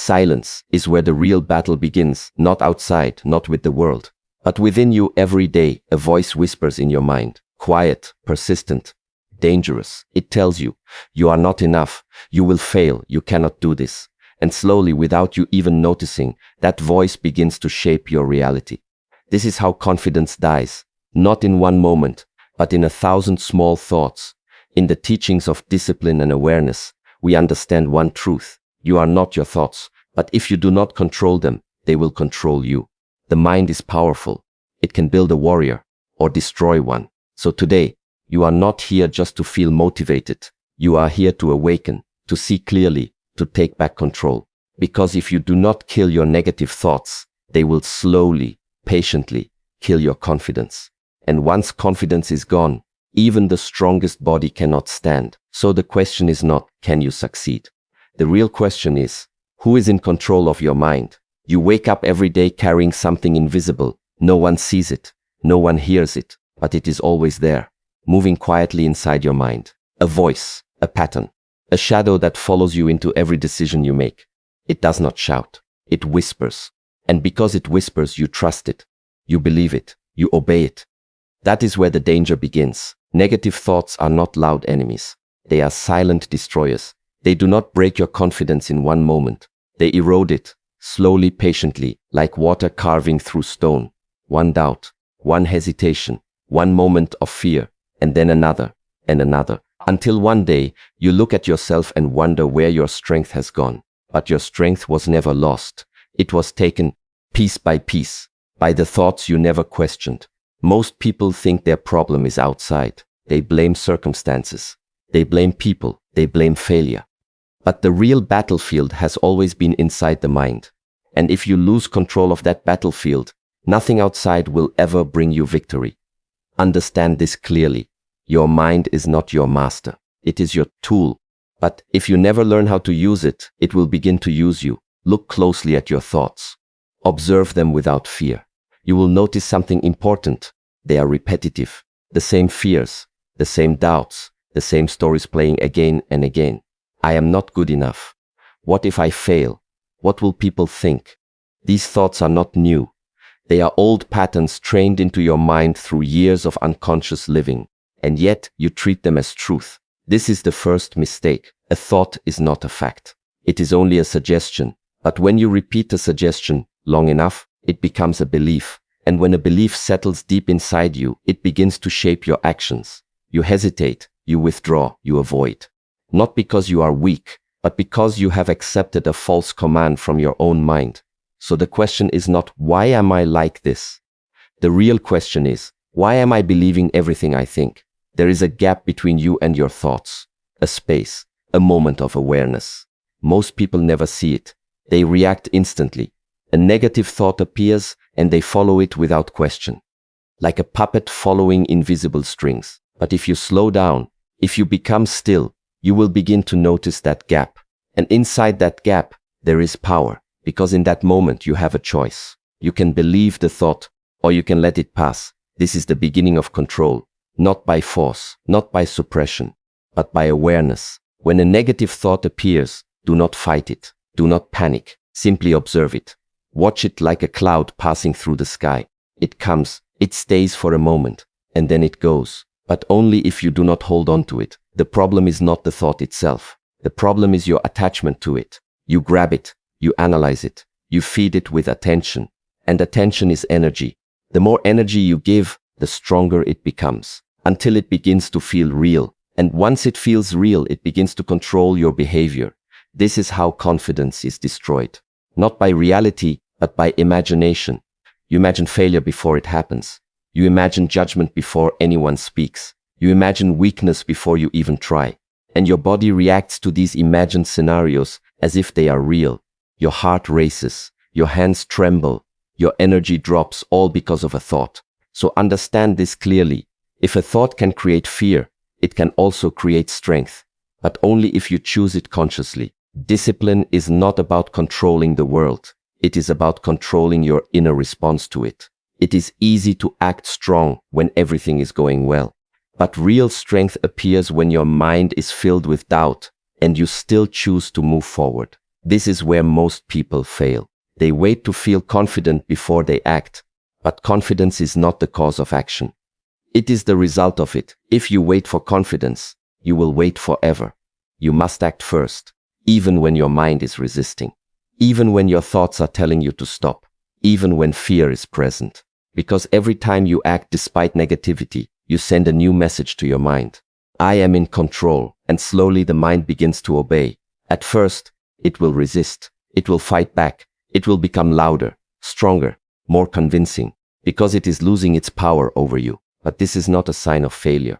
Silence is where the real battle begins, not outside, not with the world, but within you. Every day, a voice whispers in your mind, quiet, persistent, dangerous. It tells you, you are not enough, you will fail, you cannot do this. And slowly, without you even noticing, that voice begins to shape your reality. This is how confidence dies, not in one moment, but in 1,000 small thoughts. In the teachings of discipline and awareness, we understand one truth. You are not your thoughts, but if you do not control them, they will control you. The mind is powerful. It can build a warrior or destroy one. So today, you are not here just to feel motivated. You are here to awaken, to see clearly, to take back control. Because if you do not kill your negative thoughts, they will slowly, patiently kill your confidence. And once confidence is gone, even the strongest body cannot stand. So the question is not, can you succeed? The real question is, who is in control of your mind? You wake up every day carrying something invisible. No one sees it. No one hears it, but it is always there, moving quietly inside your mind. A voice, a pattern, a shadow that follows you into every decision you make. It does not shout. It whispers. And because it whispers, you trust it. You believe it. You obey it. That is where the danger begins. Negative thoughts are not loud enemies. They are silent destroyers. They do not break your confidence in one moment. They erode it, slowly, patiently, like water carving through stone. One doubt, one hesitation, one moment of fear, and then another, and another. Until one day, you look at yourself and wonder where your strength has gone. But your strength was never lost. It was taken piece by piece, by the thoughts you never questioned. Most people think their problem is outside. They blame circumstances. They blame people. They blame failure. But the real battlefield has always been inside the mind. And if you lose control of that battlefield, nothing outside will ever bring you victory. Understand this clearly. Your mind is not your master. It is your tool. But if you never learn how to use it, it will begin to use you. Look closely at your thoughts. Observe them without fear. You will notice something important. They are repetitive. The same fears, the same doubts, the same stories playing again and again. I am not good enough. What if I fail? What will people think? These thoughts are not new. They are old patterns trained into your mind through years of unconscious living. And yet you treat them as truth. This is the first mistake. A thought is not a fact. It is only a suggestion. But when you repeat a suggestion long enough, it becomes a belief. And when a belief settles deep inside you, it begins to shape your actions. You hesitate, you withdraw, you avoid. Not because you are weak, but because you have accepted a false command from your own mind. So the question is not, why am I like this? The real question is, why am I believing everything I think? There is a gap between you and your thoughts. A space, a moment of awareness. Most people never see it. They react instantly. A negative thought appears and they follow it without question. Like a puppet following invisible strings. But if you slow down, if you become still, you will begin to notice that gap. And inside that gap, there is power. Because in that moment, you have a choice. You can believe the thought, or you can let it pass. This is the beginning of control. Not by force, not by suppression, but by awareness. When a negative thought appears, do not fight it. Do not panic. Simply observe it. Watch it like a cloud passing through the sky. It comes, it stays for a moment, and then it goes. But only if you do not hold on to it. The problem is not the thought itself. The problem is your attachment to it. You grab it, you analyze it, you feed it with attention. And attention is energy. The more energy you give, the stronger it becomes, until it begins to feel real. And once it feels real, it begins to control your behavior. This is how confidence is destroyed. Not by reality, but by imagination. You imagine failure before it happens. You imagine judgment before anyone speaks. You imagine weakness before you even try. And your body reacts to these imagined scenarios as if they are real. Your heart races. Your hands tremble. Your energy drops, all because of a thought. So understand this clearly. If a thought can create fear, it can also create strength. But only if you choose it consciously. Discipline is not about controlling the world. It is about controlling your inner response to it. It is easy to act strong when everything is going well. But real strength appears when your mind is filled with doubt and you still choose to move forward. This is where most people fail. They wait to feel confident before they act, but confidence is not the cause of action. It is the result of it. If you wait for confidence, you will wait forever. You must act first, even when your mind is resisting, even when your thoughts are telling you to stop, even when fear is present. Because every time you act despite negativity, you send a new message to your mind. I am in control, and slowly the mind begins to obey. At first, it will resist, it will fight back, it will become louder, stronger, more convincing, because it is losing its power over you. But this is not a sign of failure.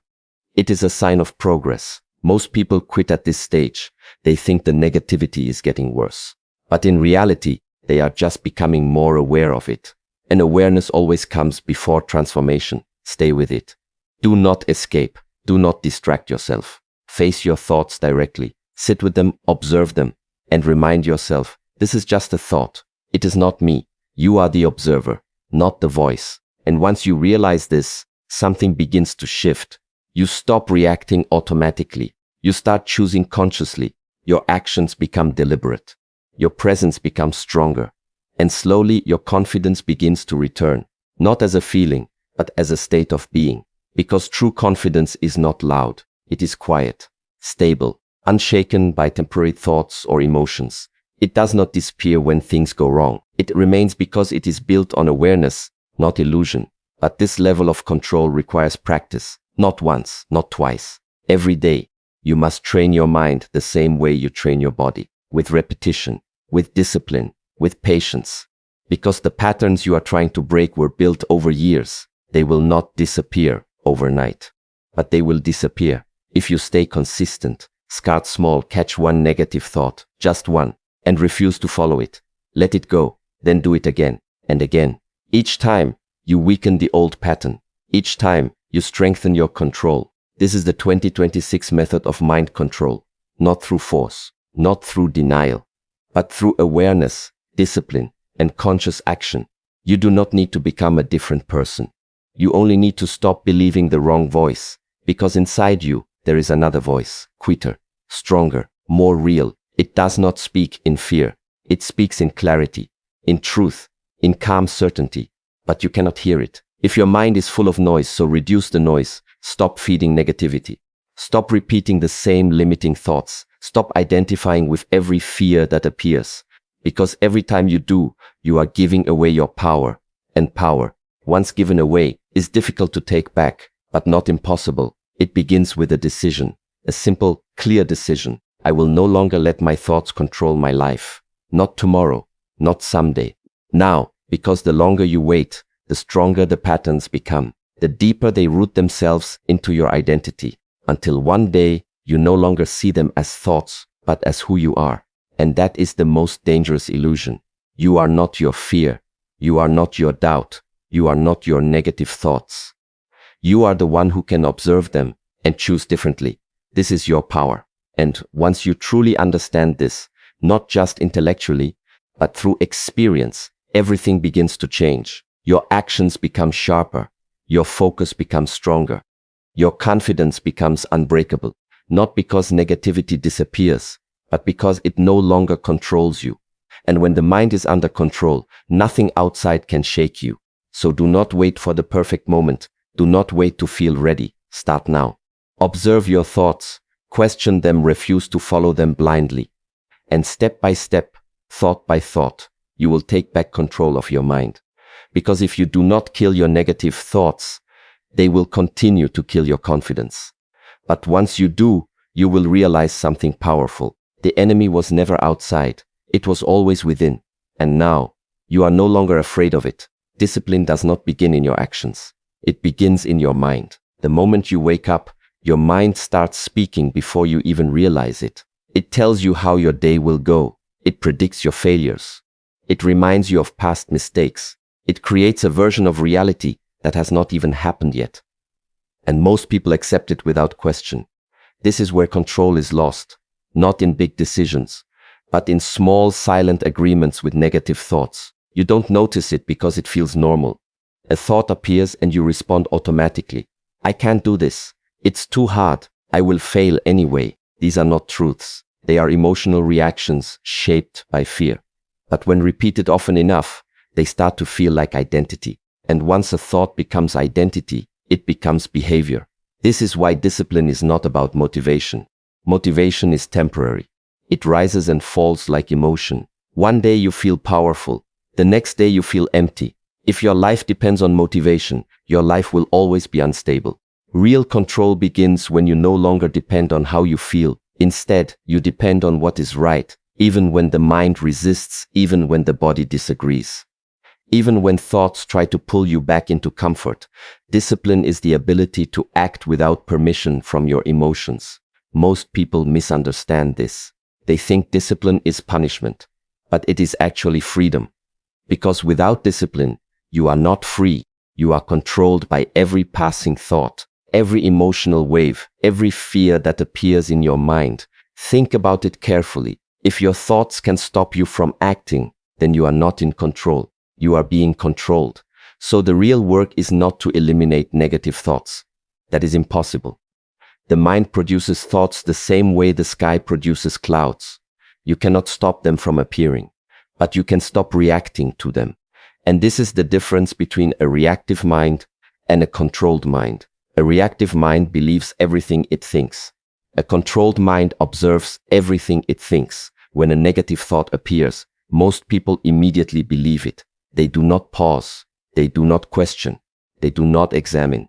It is a sign of progress. Most people quit at this stage. They think the negativity is getting worse. But in reality, they are just becoming more aware of it. And awareness always comes before transformation. Stay with it. Do not escape. Do not distract yourself. Face your thoughts directly. Sit with them, observe them, and remind yourself, this is just a thought. It is not me. You are the observer, not the voice. And once you realize this, something begins to shift. You stop reacting automatically. You start choosing consciously. Your actions become deliberate. Your presence becomes stronger. And slowly your confidence begins to return, not as a feeling, but as a state of being. Because true confidence is not loud. It is quiet, stable, unshaken by temporary thoughts or emotions. It does not disappear when things go wrong. It remains because it is built on awareness, not illusion. But this level of control requires practice. Not once, not twice. Every day, you must train your mind the same way you train your body. With repetition, with discipline, with patience. Because the patterns you are trying to break were built over years. They will not disappear overnight. But they will disappear if you stay consistent. Start small, catch one negative thought, just one, and refuse to follow it. Let it go, then do it again and again. Each time, you weaken the old pattern. Each time, you strengthen your control. This is the 2026 method of mind control. Not through force, not through denial, but through awareness, discipline, and conscious action. You do not need to become a different person. You only need to stop believing the wrong voice, because inside you, there is another voice, quicker, stronger, more real. It does not speak in fear. It speaks in clarity, in truth, in calm certainty, but you cannot hear it. If your mind is full of noise, so reduce the noise. Stop feeding negativity. Stop repeating the same limiting thoughts. Stop identifying with every fear that appears. Because every time you do, you are giving away your power. And power, once given away, is difficult to take back, but not impossible. It begins with a decision. A simple, clear decision. I will no longer let my thoughts control my life. Not tomorrow, not someday. Now, because the longer you wait, the stronger the patterns become. The deeper they root themselves into your identity, until one day you no longer see them as thoughts, but as who you are. And that is the most dangerous illusion. You are not your fear. You are not your doubt. You are not your negative thoughts. You are the one who can observe them and choose differently. This is your power. And once you truly understand this, not just intellectually, but through experience, everything begins to change. Your actions become sharper. Your focus becomes stronger. Your confidence becomes unbreakable, not because negativity disappears, but because it no longer controls you. And when the mind is under control, nothing outside can shake you. So do not wait for the perfect moment. Do not wait to feel ready. Start now. Observe your thoughts. Question them, refuse to follow them blindly. And step by step, thought by thought, you will take back control of your mind. Because if you do not kill your negative thoughts, they will continue to kill your confidence. But once you do, you will realize something powerful. The enemy was never outside. It was always within. And now, you are no longer afraid of it. Discipline does not begin in your actions. It begins in your mind. The moment you wake up, your mind starts speaking before you even realize it. It tells you how your day will go. It predicts your failures. It reminds you of past mistakes. It creates a version of reality that has not even happened yet. And most people accept it without question. This is where control is lost, not in big decisions, but in small silent agreements with negative thoughts. You don't notice it because it feels normal. A thought appears and you respond automatically. I can't do this. It's too hard. I will fail anyway. These are not truths. They are emotional reactions shaped by fear. But when repeated often enough, they start to feel like identity. And once a thought becomes identity, it becomes behavior. This is why discipline is not about motivation. Motivation is temporary. It rises and falls like emotion. One day you feel powerful. The next day you feel empty. If your life depends on motivation, your life will always be unstable. Real control begins when you no longer depend on how you feel. Instead, you depend on what is right, even when the mind resists, even when the body disagrees. Even when thoughts try to pull you back into comfort, discipline is the ability to act without permission from your emotions. Most people misunderstand this. They think discipline is punishment, but it is actually freedom. Because without discipline, you are not free. You are controlled by every passing thought, every emotional wave, every fear that appears in your mind. Think about it carefully. If your thoughts can stop you from acting, then you are not in control. You are being controlled. So the real work is not to eliminate negative thoughts. That is impossible. The mind produces thoughts the same way the sky produces clouds. You cannot stop them from appearing, but you can stop reacting to them. And this is the difference between a reactive mind and a controlled mind. A reactive mind believes everything it thinks. A controlled mind observes everything it thinks. When a negative thought appears, most people immediately believe it. They do not pause. They do not question. They do not examine.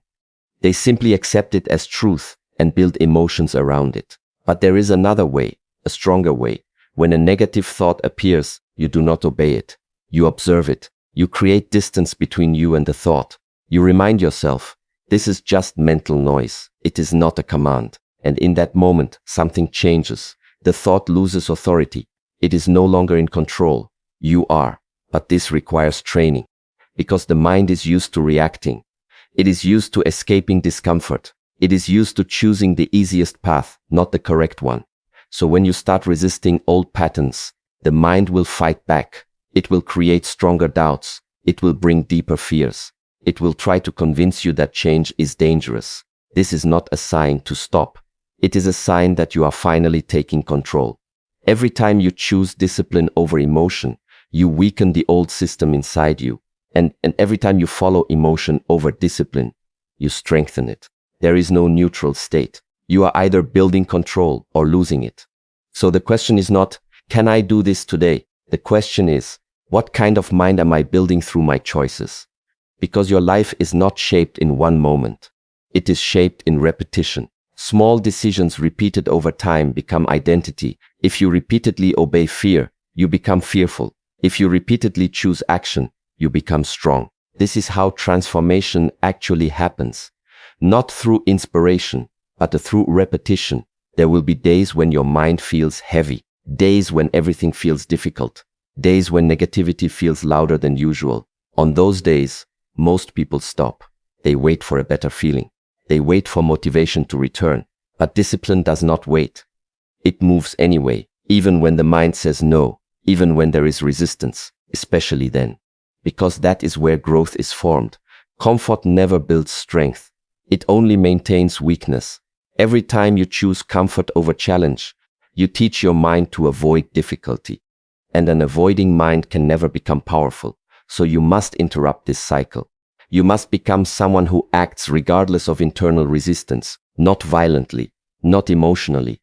They simply accept it as truth and build emotions around it. But there is another way, a stronger way. When a negative thought appears, you do not obey it. You observe it. You create distance between you and the thought. You remind yourself, this is just mental noise. It is not a command. And in that moment, something changes. The thought loses authority. It is no longer in control. You are. But this requires training. Because the mind is used to reacting. It is used to escaping discomfort. It is used to choosing the easiest path, not the correct one. So when you start resisting old patterns, the mind will fight back. It will create stronger doubts. It will bring deeper fears. It will try to convince you that change is dangerous. This is not a sign to stop. It is a sign that you are finally taking control. Every time you choose discipline over emotion, you weaken the old system inside you. And every time you follow emotion over discipline, you strengthen it. There is no neutral state. You are either building control or losing it. So the question is not, can I do this today? The question is, what kind of mind am I building through my choices? Because your life is not shaped in one moment. It is shaped in repetition. Small decisions repeated over time become identity. If you repeatedly obey fear, you become fearful. If you repeatedly choose action, you become strong. This is how transformation actually happens. Not through inspiration, but through repetition. There will be days when your mind feels heavy, days when everything feels difficult, days when negativity feels louder than usual. On those days, most people stop. They wait for a better feeling. They wait for motivation to return. But discipline does not wait. It moves anyway, even when the mind says no, even when there is resistance, especially then. Because that is where growth is formed. Comfort never builds strength. It only maintains weakness. Every time you choose comfort over challenge, you teach your mind to avoid difficulty. And an avoiding mind can never become powerful. So you must interrupt this cycle. You must become someone who acts regardless of internal resistance, not violently, not emotionally,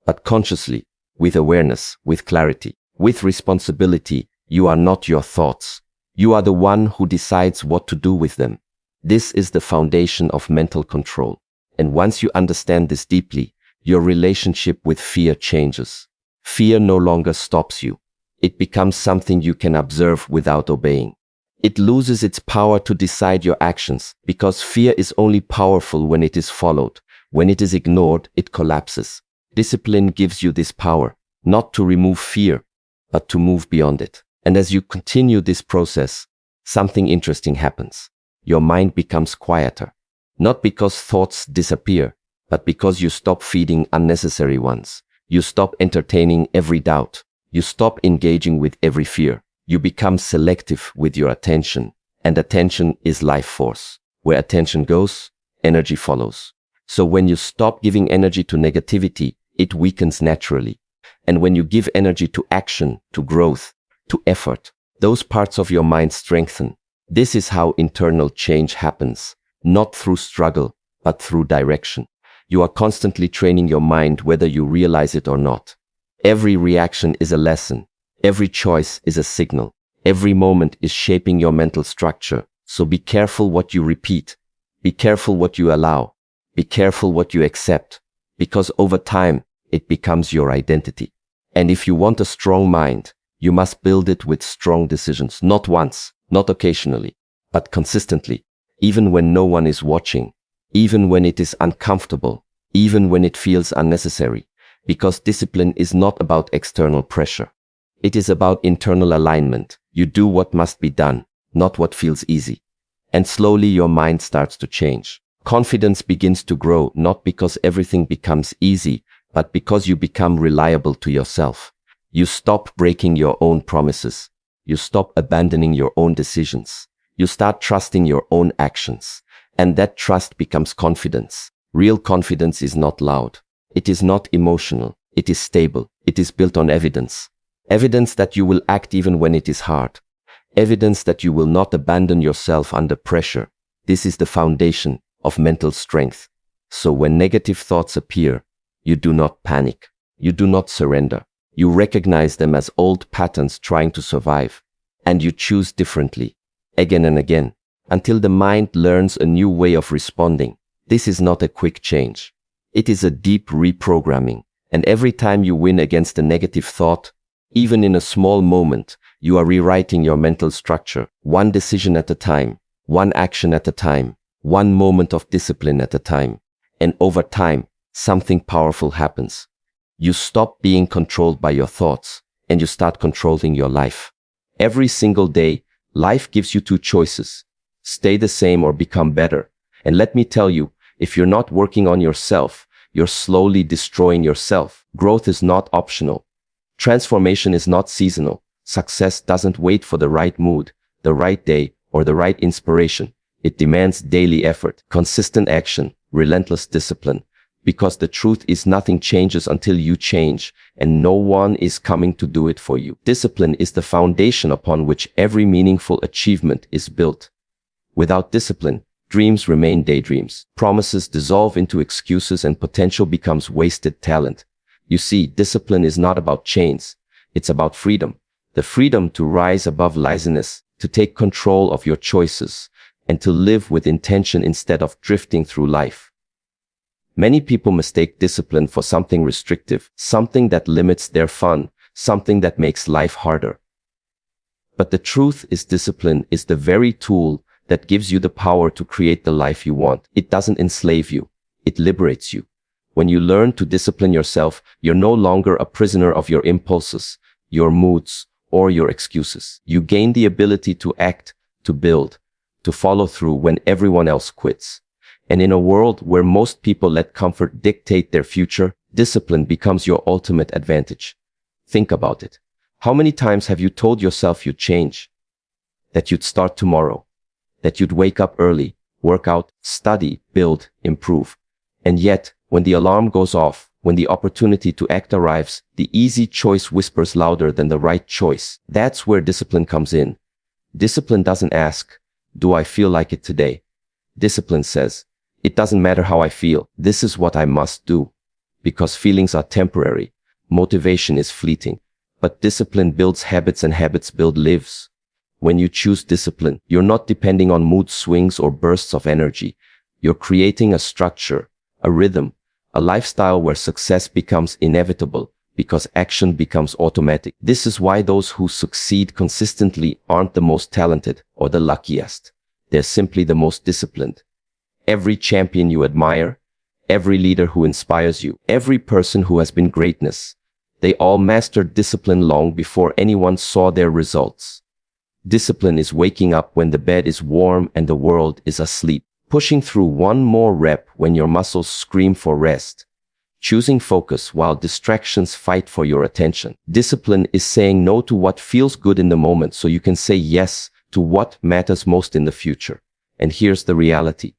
but consciously, with awareness, with clarity, with responsibility. You are not your thoughts. You are the one who decides what to do with them. This is the foundation of mental control. And once you understand this deeply, your relationship with fear changes. Fear no longer stops you. It becomes something you can observe without obeying. It loses its power to decide your actions because fear is only powerful when it is followed. When it is ignored, it collapses. Discipline gives you this power, not to remove fear, but to move beyond it. And as you continue this process, something interesting happens. Your mind becomes quieter, not because thoughts disappear, but because you stop feeding unnecessary ones. You stop entertaining every doubt. You stop engaging with every fear. You become selective with your attention, and attention is life force. Where attention goes, energy follows. So when you stop giving energy to negativity, it weakens naturally. And when you give energy to action, to growth, to effort, those parts of your mind strengthen. This is how internal change happens, not through struggle, but through direction. You are constantly training your mind whether you realize it or not. Every reaction is a lesson. Every choice is a signal. Every moment is shaping your mental structure. So be careful what you repeat. Be careful what you allow. Be careful what you accept. Because over time, it becomes your identity. And if you want a strong mind, you must build it with strong decisions. Not once, not occasionally, but consistently. Even when no one is watching. Even when it is uncomfortable. Even when it feels unnecessary. Because discipline is not about external pressure. It is about internal alignment. You do what must be done, not what feels easy. And slowly your mind starts to change. Confidence begins to grow, not because everything becomes easy, but because you become reliable to yourself. You stop breaking your own promises. You stop abandoning your own decisions. You start trusting your own actions. And that trust becomes confidence. Real confidence is not loud. It is not emotional. It is stable. It is built on evidence. Evidence that you will act even when it is hard. Evidence that you will not abandon yourself under pressure. This is the foundation of mental strength. So when negative thoughts appear, you do not panic. You do not surrender. You recognize them as old patterns trying to survive. And you choose differently, again and again, until the mind learns a new way of responding. This is not a quick change. It is a deep reprogramming. And every time you win against a negative thought, even in a small moment, you are rewriting your mental structure, one decision at a time, one action at a time, one moment of discipline at a time. And over time, something powerful happens. You stop being controlled by your thoughts, and you start controlling your life. Every single day, life gives you two choices: stay the same or become better. And let me tell you, if you're not working on yourself, you're slowly destroying yourself. Growth is not optional. Transformation is not seasonal. Success doesn't wait for the right mood, the right day, or the right inspiration. It demands daily effort, consistent action, relentless discipline. Because the truth is, nothing changes until you change, and no one is coming to do it for you. Discipline is the foundation upon which every meaningful achievement is built. Without discipline, dreams remain daydreams. Promises dissolve into excuses, and potential becomes wasted talent. You see, discipline is not about chains. It's about freedom. The freedom to rise above laziness, to take control of your choices, and to live with intention instead of drifting through life. Many people mistake discipline for something restrictive, something that limits their fun, something that makes life harder. But the truth is, discipline is the very tool that gives you the power to create the life you want. It doesn't enslave you. It liberates you. When you learn to discipline yourself, you're no longer a prisoner of your impulses, your moods, or your excuses. You gain the ability to act, to build, to follow through when everyone else quits. And in a world where most people let comfort dictate their future, discipline becomes your ultimate advantage. Think about it. How many times have you told yourself you'd change? That you'd start tomorrow? That you'd wake up early, work out, study, build, improve? And yet, when the alarm goes off, when the opportunity to act arrives, the easy choice whispers louder than the right choice. That's where discipline comes in. Discipline doesn't ask, "Do I feel like it today?" Discipline says, "It doesn't matter how I feel. This is what I must do." Because feelings are temporary. Motivation is fleeting. But discipline builds habits, and habits build lives. When you choose discipline, you're not depending on mood swings or bursts of energy. You're creating a structure, a rhythm, a lifestyle where success becomes inevitable because action becomes automatic. This is why those who succeed consistently aren't the most talented or the luckiest. They're simply the most disciplined. Every champion you admire, every leader who inspires you, every person who has been greatness, they all mastered discipline long before anyone saw their results. Discipline is waking up when the bed is warm and the world is asleep. Pushing through one more rep when your muscles scream for rest. Choosing focus while distractions fight for your attention. Discipline is saying no to what feels good in the moment so you can say yes to what matters most in the future. And here's the reality.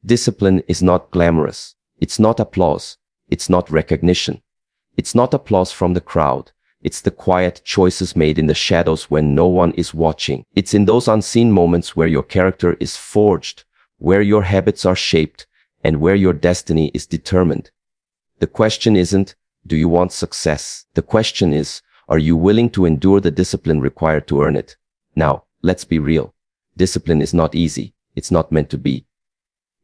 Discipline is not glamorous. It's not applause. It's not recognition. It's not applause from the crowd. It's the quiet choices made in the shadows when no one is watching. It's in those unseen moments where your character is forged, where your habits are shaped, and where your destiny is determined. The question isn't, do you want success? The question is, are you willing to endure the discipline required to earn it? Now, let's be real. Discipline is not easy. It's not meant to be.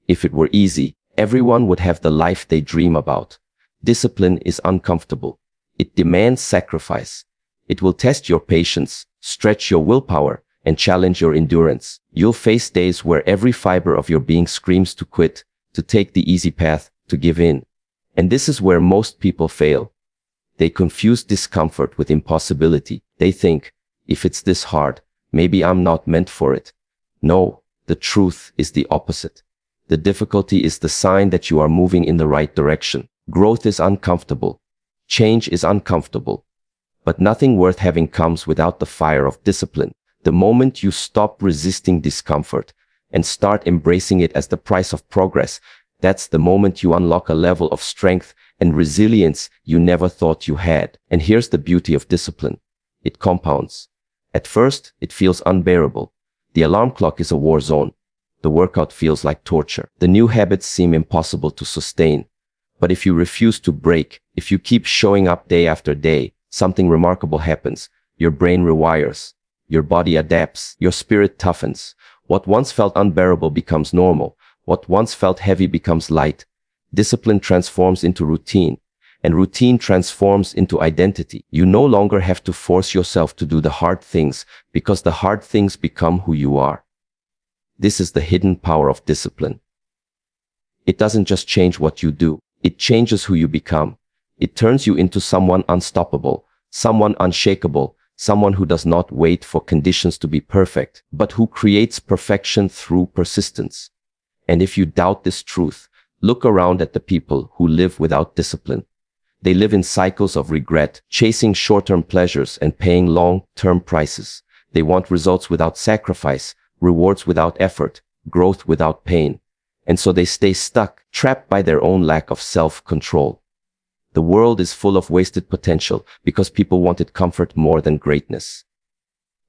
If it were easy, everyone would have the life they dream about. Discipline is uncomfortable. It demands sacrifice. It will test your patience, stretch your willpower, and challenge your endurance. You'll face days where every fiber of your being screams to quit, to take the easy path, to give in. And this is where most people fail. They confuse discomfort with impossibility. They think, if it's this hard, maybe I'm not meant for it. No, the truth is the opposite. The difficulty is the sign that you are moving in the right direction. Growth is uncomfortable. Change is uncomfortable. But nothing worth having comes without the fire of discipline. The moment you stop resisting discomfort and start embracing it as the price of progress, that's the moment you unlock a level of strength and resilience you never thought you had. And here's the beauty of discipline. It compounds. At first, it feels unbearable. The alarm clock is a war zone. The workout feels like torture. The new habits seem impossible to sustain. But if you refuse to break, if you keep showing up day after day, something remarkable happens. Your brain rewires. Your body adapts. Your spirit toughens. What once felt unbearable becomes normal. What once felt heavy becomes light. Discipline transforms into routine, and routine transforms into identity. You no longer have to force yourself to do the hard things because the hard things become who you are. This is the hidden power of discipline. It doesn't just change what you do. It changes who you become. It turns you into someone unstoppable, someone unshakable, someone who does not wait for conditions to be perfect, but who creates perfection through persistence. And if you doubt this truth, look around at the people who live without discipline. They live in cycles of regret, chasing short-term pleasures and paying long-term prices. They want results without sacrifice, rewards without effort, growth without pain. And so they stay stuck, trapped by their own lack of self-control. The world is full of wasted potential because people wanted comfort more than greatness.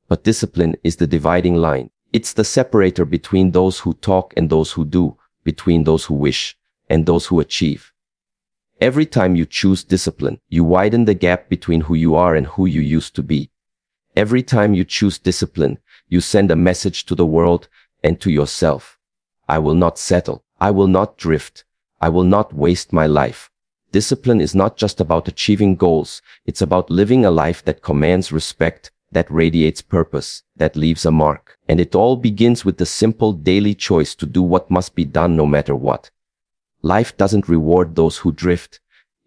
But discipline is the dividing line. It's the separator between those who talk and those who do, between those who wish and those who achieve. Every time you choose discipline, you widen the gap between who you are and who you used to be. Every time you choose discipline, you send a message to the world and to yourself. I will not settle. I will not drift. I will not waste my life. Discipline is not just about achieving goals. It's about living a life that commands respect, that radiates purpose, that leaves a mark. And it all begins with the simple daily choice to do what must be done no matter what. Life doesn't reward those who drift.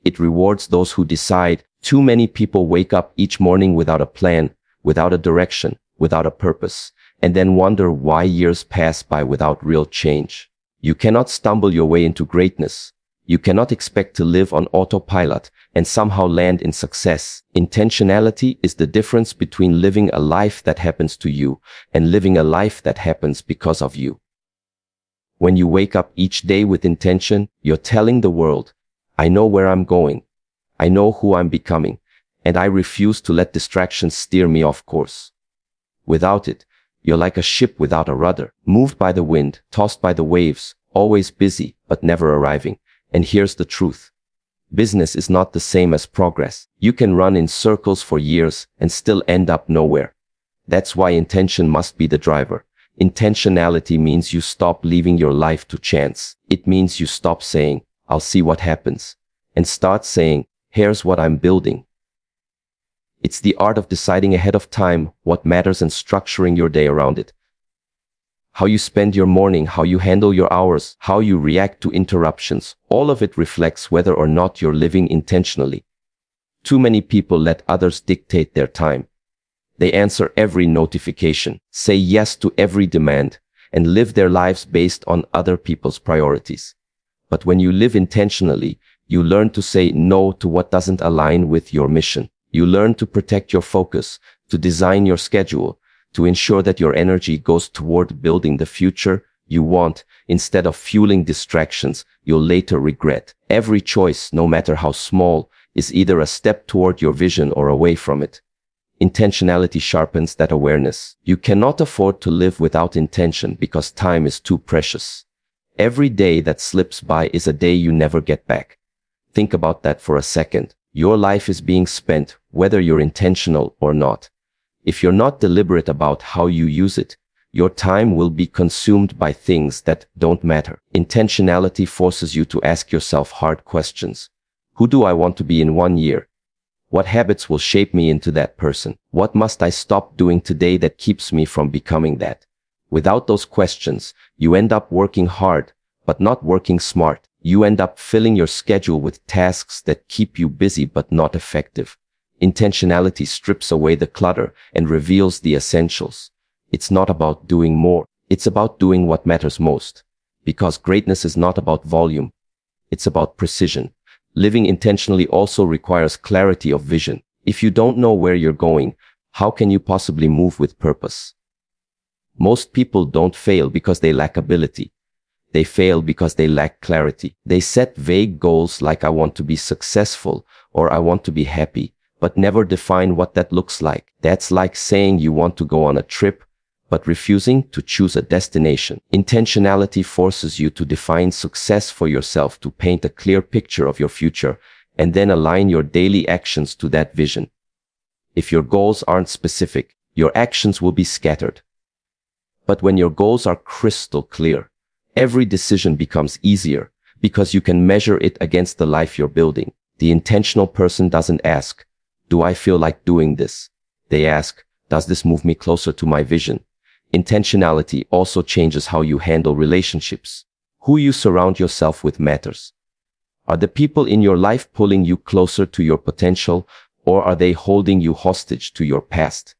It rewards those who decide. Too many people wake up each morning without a plan, without a direction, without a purpose, and then wonder why years pass by without real change. You cannot stumble your way into greatness. You cannot expect to live on autopilot and somehow land in success. Intentionality is the difference between living a life that happens to you and living a life that happens because of you. When you wake up each day with intention, you're telling the world, I know where I'm going. I know who I'm becoming, and I refuse to let distractions steer me off course. Without it, you're like a ship without a rudder, moved by the wind, tossed by the waves, always busy, but never arriving. And here's the truth. Business is not the same as progress. You can run in circles for years and still end up nowhere. That's why intention must be the driver. Intentionality means you stop leaving your life to chance. It means you stop saying, I'll see what happens, and start saying, here's what I'm building. It's the art of deciding ahead of time what matters and structuring your day around it. How you spend your morning, how you handle your hours, how you react to interruptions, all of it reflects whether or not you're living intentionally. Too many people let others dictate their time. They answer every notification, say yes to every demand, and live their lives based on other people's priorities. But when you live intentionally, you learn to say no to what doesn't align with your mission. You learn to protect your focus, to design your schedule, to ensure that your energy goes toward building the future you want instead of fueling distractions you'll later regret. Every choice, no matter how small, is either a step toward your vision or away from it. Intentionality sharpens that awareness. You cannot afford to live without intention because time is too precious. Every day that slips by is a day you never get back. Think about that for a second. Your life is being spent, whether you're intentional or not. If you're not deliberate about how you use it, your time will be consumed by things that don't matter. Intentionality forces you to ask yourself hard questions. Who do I want to be in 1 year? What habits will shape me into that person? What must I stop doing today that keeps me from becoming that? Without those questions, you end up working hard, but not working smart. You end up filling your schedule with tasks that keep you busy but not effective. Intentionality strips away the clutter and reveals the essentials. It's not about doing more. It's about doing what matters most. Because greatness is not about volume. It's about precision. Living intentionally also requires clarity of vision. If you don't know where you're going, how can you possibly move with purpose? Most people don't fail because they lack ability. They fail because they lack clarity. They set vague goals like I want to be successful or I want to be happy, but never define what that looks like. That's like saying you want to go on a trip, but refusing to choose a destination. Intentionality forces you to define success for yourself, to paint a clear picture of your future, and then align your daily actions to that vision. If your goals aren't specific, your actions will be scattered. But when your goals are crystal clear, every decision becomes easier because you can measure it against the life you're building. The intentional person doesn't ask, do I feel like doing this? They ask, does this move me closer to my vision? Intentionality also changes how you handle relationships. Who you surround yourself with matters. Are the people in your life pulling you closer to your potential, or are they holding you hostage to your past?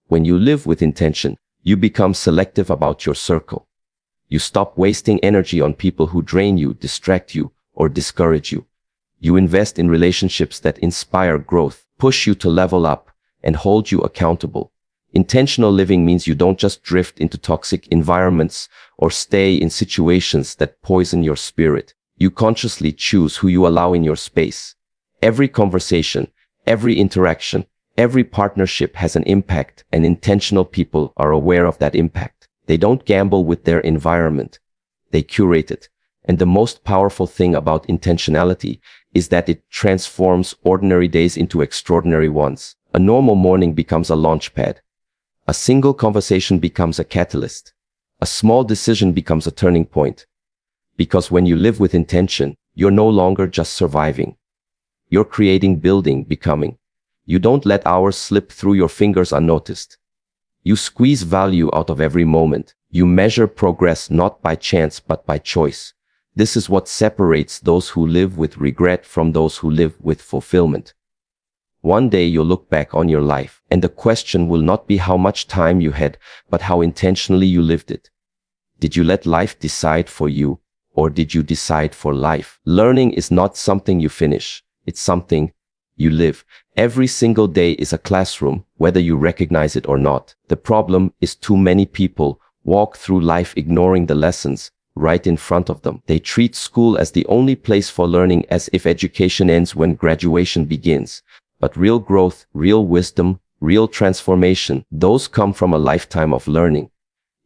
When you live with intention, you become selective about your circle. You stop wasting energy on people who drain you, distract you, or discourage you. You invest in relationships that inspire growth, push you to level up, and hold you accountable. Intentional living means you don't just drift into toxic environments or stay in situations that poison your spirit. You consciously choose who you allow in your space. Every conversation, every interaction, every partnership has an impact, and intentional people are aware of that impact. They don't gamble with their environment. They curate it. And the most powerful thing about intentionality is that it transforms ordinary days into extraordinary ones. A normal morning becomes a launch pad. A single conversation becomes a catalyst. A small decision becomes a turning point. Because when you live with intention, you're no longer just surviving. You're creating, building, becoming. You don't let hours slip through your fingers unnoticed. You squeeze value out of every moment. You measure progress not by chance but by choice. This is what separates those who live with regret from those who live with fulfillment. One day you'll look back on your life, and the question will not be how much time you had, but how intentionally you lived it. Did you let life decide for you, or did you decide for life? Learning is not something you finish. It's something you live. Every single day is a classroom, whether you recognize it or not. The problem is too many people walk through life ignoring the lessons right in front of them. They treat school as the only place for learning, as if education ends when graduation begins. But real growth, real wisdom, real transformation, those come from a lifetime of learning.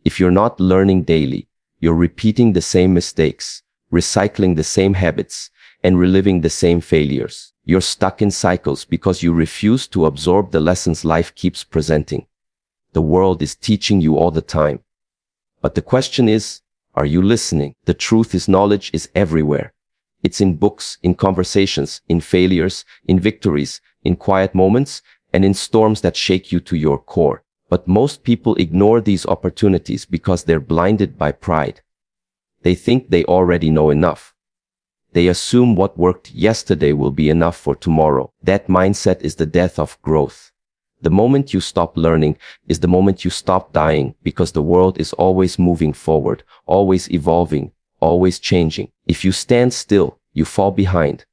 If you're not learning daily, you're repeating the same mistakes, recycling the same habits, and reliving the same failures. You're stuck in cycles because you refuse to absorb the lessons life keeps presenting. The world is teaching you all the time. But the question is, are you listening? The truth is, knowledge is everywhere. It's in books, in conversations, in failures, in victories, in quiet moments, and in storms that shake you to your core. But most people ignore these opportunities because they're blinded by pride. They think they already know enough. They assume what worked yesterday will be enough for tomorrow. That mindset is the death of growth. The moment you stop learning is the moment you stop dying, because the world is always moving forward, always evolving, always changing. If you stand still, you fall behind.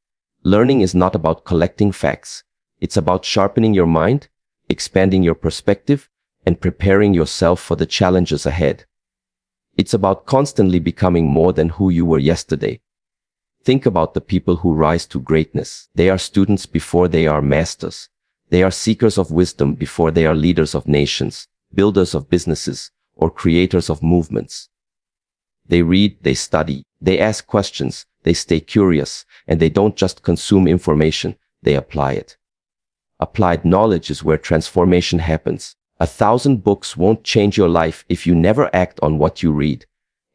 Learning is not about collecting facts. It's about sharpening your mind, expanding your perspective, and preparing yourself for the challenges ahead. It's about constantly becoming more than who you were yesterday. Think about the people who rise to greatness. They are students before they are masters. They are seekers of wisdom before they are leaders of nations, builders of businesses, or creators of movements. They read, they study, they ask questions, they stay curious, and they don't just consume information, they apply it. Applied knowledge is where transformation happens. 1,000 books won't change your life if you never act on what you read.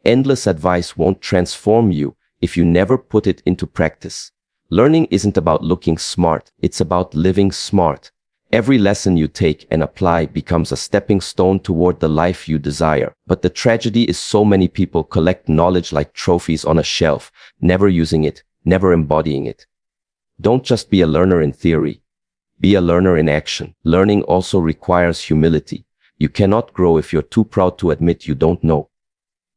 Endless advice won't transform you if you never put it into practice. Learning isn't about looking smart, it's about living smart. Every lesson you take and apply becomes a stepping stone toward the life you desire. But the tragedy is so many people collect knowledge like trophies on a shelf, never using it, never embodying it. Don't just be a learner in theory. Be a learner in action. Learning also requires humility. You cannot grow if you're too proud to admit you don't know.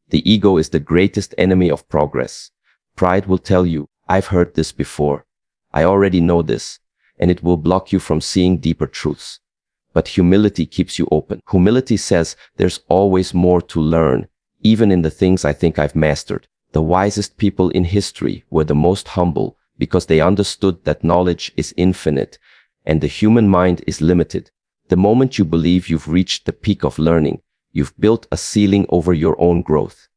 The ego is the greatest enemy of progress. Pride will tell you, I've heard this before. I already know this. And it will block you from seeing deeper truths. But humility keeps you open. Humility says there's always more to learn, even in the things I think I've mastered. The wisest people in history were the most humble because they understood that knowledge is infinite and the human mind is limited. The moment you believe you've reached the peak of learning, you've built a ceiling over your own growth.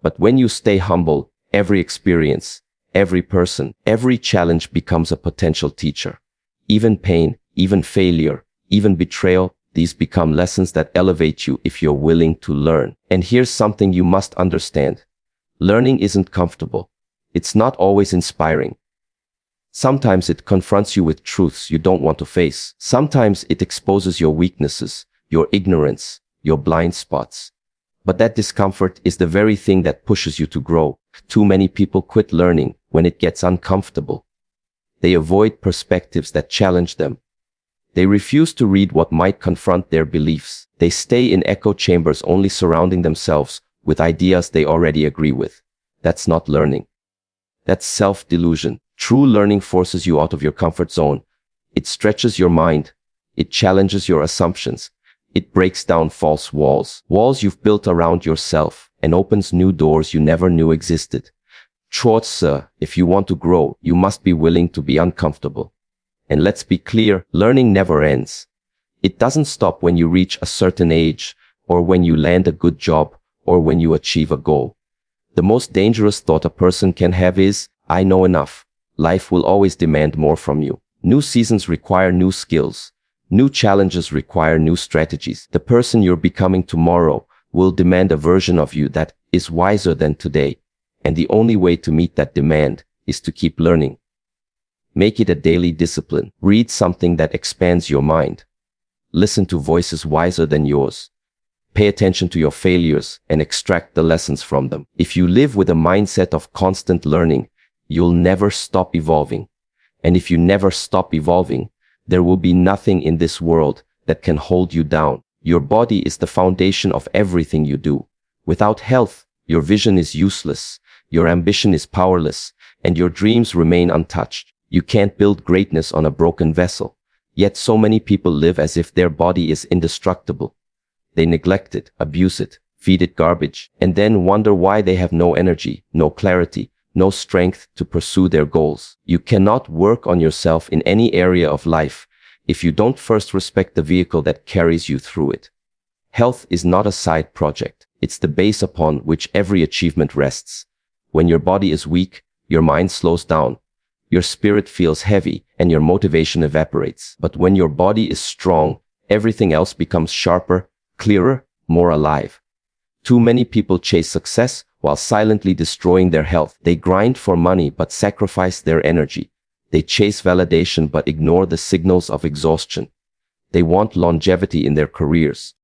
But when you stay humble, every experience, every person, every challenge becomes a potential teacher. Even pain, even failure, even betrayal, these become lessons that elevate you if you're willing to learn. And here's something you must understand. Learning isn't comfortable. It's not always inspiring. Sometimes it confronts you with truths you don't want to face. Sometimes it exposes your weaknesses, your ignorance, your blind spots. But that discomfort is the very thing that pushes you to grow. Too many people quit learning when it gets uncomfortable. They avoid perspectives that challenge them. They refuse to read what might confront their beliefs. They stay in echo chambers only surrounding themselves with ideas they already agree with. That's not learning. That's self-delusion. True learning forces you out of your comfort zone. It stretches your mind. It challenges your assumptions. It breaks down false walls you've built around yourself, and opens new doors you never knew existed. Sir, if you want to grow, you must be willing to be uncomfortable. And let's be clear, learning never ends. It doesn't stop when you reach a certain age, or when you land a good job, or when you achieve a goal. The most dangerous thought a person can have is, I know enough. Life will always demand more from you. New seasons require new skills. New challenges require new strategies. The person you're becoming tomorrow will demand a version of you that is wiser than today. And the only way to meet that demand is to keep learning. Make it a daily discipline. Read something that expands your mind. Listen to voices wiser than yours. Pay attention to your failures and extract the lessons from them. If you live with a mindset of constant learning, you'll never stop evolving. And if you never stop evolving, there will be nothing in this world that can hold you down. Your body is the foundation of everything you do. Without health, your vision is useless, your ambition is powerless, and your dreams remain untouched. You can't build greatness on a broken vessel. Yet so many people live as if their body is indestructible. They neglect it, abuse it, feed it garbage, and then wonder why they have no energy, no clarity, no strength to pursue their goals. You cannot work on yourself in any area of life if you don't first respect the vehicle that carries you through it. Health is not a side project. It's the base upon which every achievement rests. When your body is weak, your mind slows down, your spirit feels heavy, and your motivation evaporates. But when your body is strong, everything else becomes sharper, clearer, more alive. Too many people chase success while silently destroying their health. They grind for money but sacrifice their energy. They chase validation but ignore the signals of exhaustion. They want longevity in their careers,